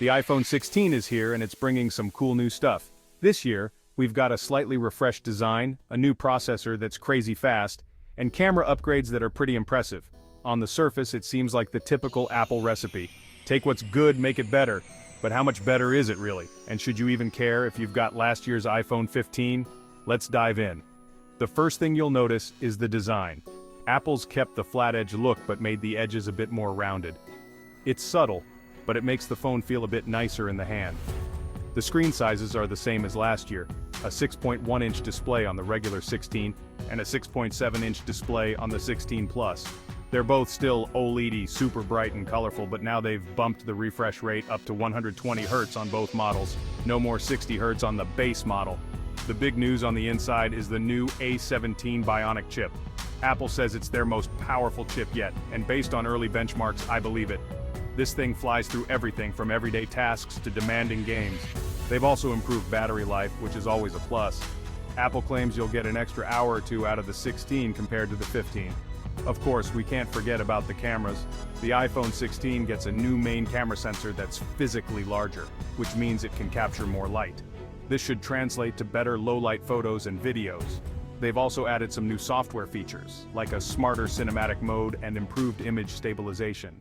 The iPhone 16 is here and it's bringing some cool new stuff. This year, we've got a slightly refreshed design, a new processor that's crazy fast, and camera upgrades that are pretty impressive. On the surface, it seems like the typical Apple recipe. Take what's good, make it better. But how much better is it really? And should you even care if you've got last year's iPhone 15? Let's dive in. The first thing you'll notice is the design. Apple's kept the flat edge look but made the edges a bit more rounded. It's subtle, but it makes the phone feel a bit nicer in the hand. The screen sizes are the same as last year, a 6.1-inch display on the regular 16 and a 6.7-inch display on the 16 Plus. They're both still OLED-y, super bright and colorful, but now they've bumped the refresh rate up to 120 Hz on both models, no more 60 Hz on the base model. The big news on the inside is the new A17 Bionic chip. Apple says it's their most powerful chip yet, and based on early benchmarks, I believe it. This thing flies through everything from everyday tasks to demanding games. They've also improved battery life, which is always a plus. Apple claims you'll get an extra hour or two out of the 16 compared to the 15. Of course, we can't forget about the cameras. The iPhone 16 gets a new main camera sensor that's physically larger, which means it can capture more light. This should translate to better low-light photos and videos. They've also added some new software features, like a smarter cinematic mode and improved image stabilization.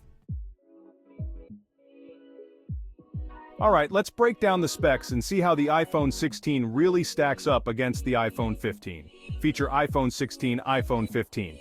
Alright, let's break down the specs and see how the iPhone 16 really stacks up against the iPhone 15. Feature iPhone 16, iPhone 15.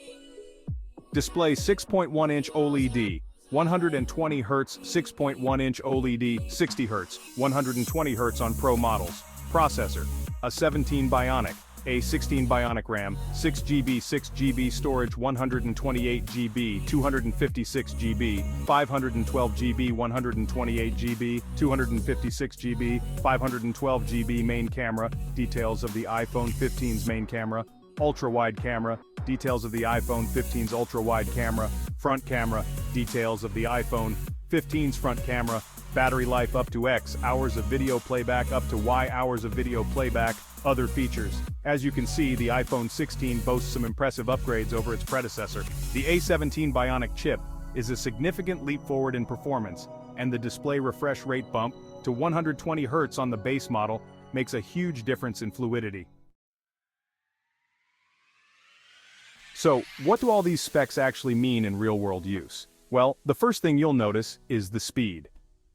Display 6.1-inch OLED, 120 Hz, 6.1-inch OLED, 60 Hz, 120 Hz on Pro models. Processor, a 17 Bionic, a 16 Bionic RAM, 6GB, 6GB storage, 128GB, 256GB, 512GB, 128GB, 256GB, 512GB main camera, details of the iPhone 15's main camera, ultra-wide camera, details of the iPhone 15's ultra-wide camera, front camera, details of the iPhone 15's front camera, battery life up to X hours of video playback up to Y hours of video playback, other features. As you can see, the iPhone 16 boasts some impressive upgrades over its predecessor. The A17 Bionic chip is a significant leap forward in performance, and the display refresh rate bump to 120 Hz on the base model makes a huge difference in fluidity. So, what do all these specs actually mean in real-world use? Well, the first thing you'll notice is the speed.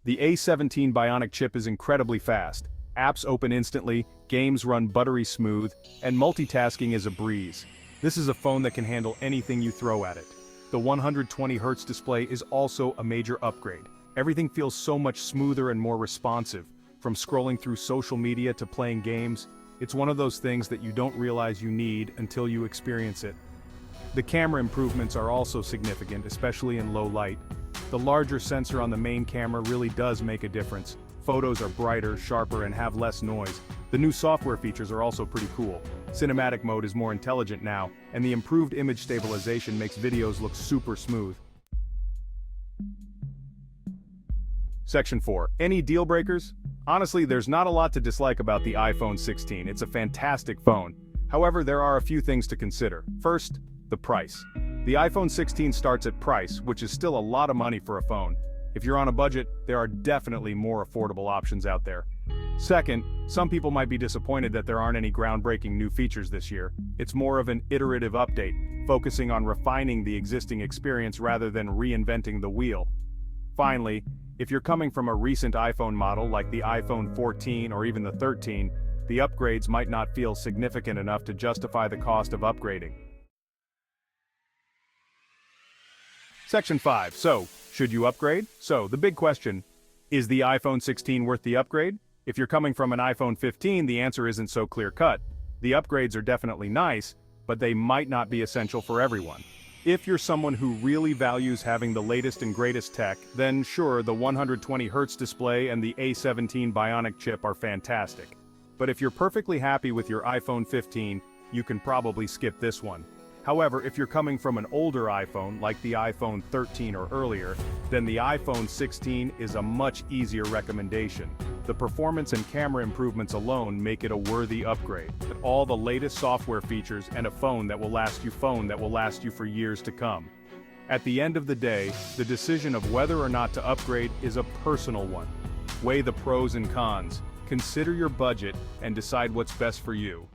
The A17 Bionic chip is incredibly fast. Apps open instantly, games run buttery smooth, and multitasking is a breeze. This is a phone that can handle anything you throw at it. The 120 Hz display is also a major upgrade. Everything feels so much smoother and more responsive. From scrolling through social media to playing games, it's one of those things that you don't realize you need until you experience it. The camera improvements are also significant, especially in low light. The larger sensor on the main camera really does make a difference. Photos are brighter, sharper, and have less noise. The new software features are also pretty cool. Cinematic mode is more intelligent now, and the improved image stabilization makes videos look super smooth. Section 4. Any deal breakers? Honestly, there's not a lot to dislike about the iPhone 16. It's a fantastic phone. However, there are a few things to consider. First, the price. The iPhone 16 starts at price, which is still a lot of money for a phone. If you're on a budget, there are definitely more affordable options out there. Second, some people might be disappointed that there aren't any groundbreaking new features this year. It's more of an iterative update, focusing on refining the existing experience rather than reinventing the wheel. Finally, if you're coming from a recent iPhone model like the iPhone 14 or even the 13, the upgrades might not feel significant enough to justify the cost of upgrading. Section 5. So, should you upgrade? So, the big question, is the iPhone 16 worth the upgrade? If you're coming from an iPhone 15, the answer isn't so clear-cut. The upgrades are definitely nice, but they might not be essential for everyone. If you're someone who really values having the latest and greatest tech, then sure, the 120 Hz display and the A17 Bionic chip are fantastic. But if you're perfectly happy with your iPhone 15, you can probably skip this one. However, if you're coming from an older iPhone, like the iPhone 13 or earlier, then the iPhone 16 is a much easier recommendation. The performance and camera improvements alone make it a worthy upgrade. All the latest software features and a phone that will last you for years to come. At the end of the day, the decision of whether or not to upgrade is a personal one. Weigh the pros and cons, consider your budget, and decide what's best for you.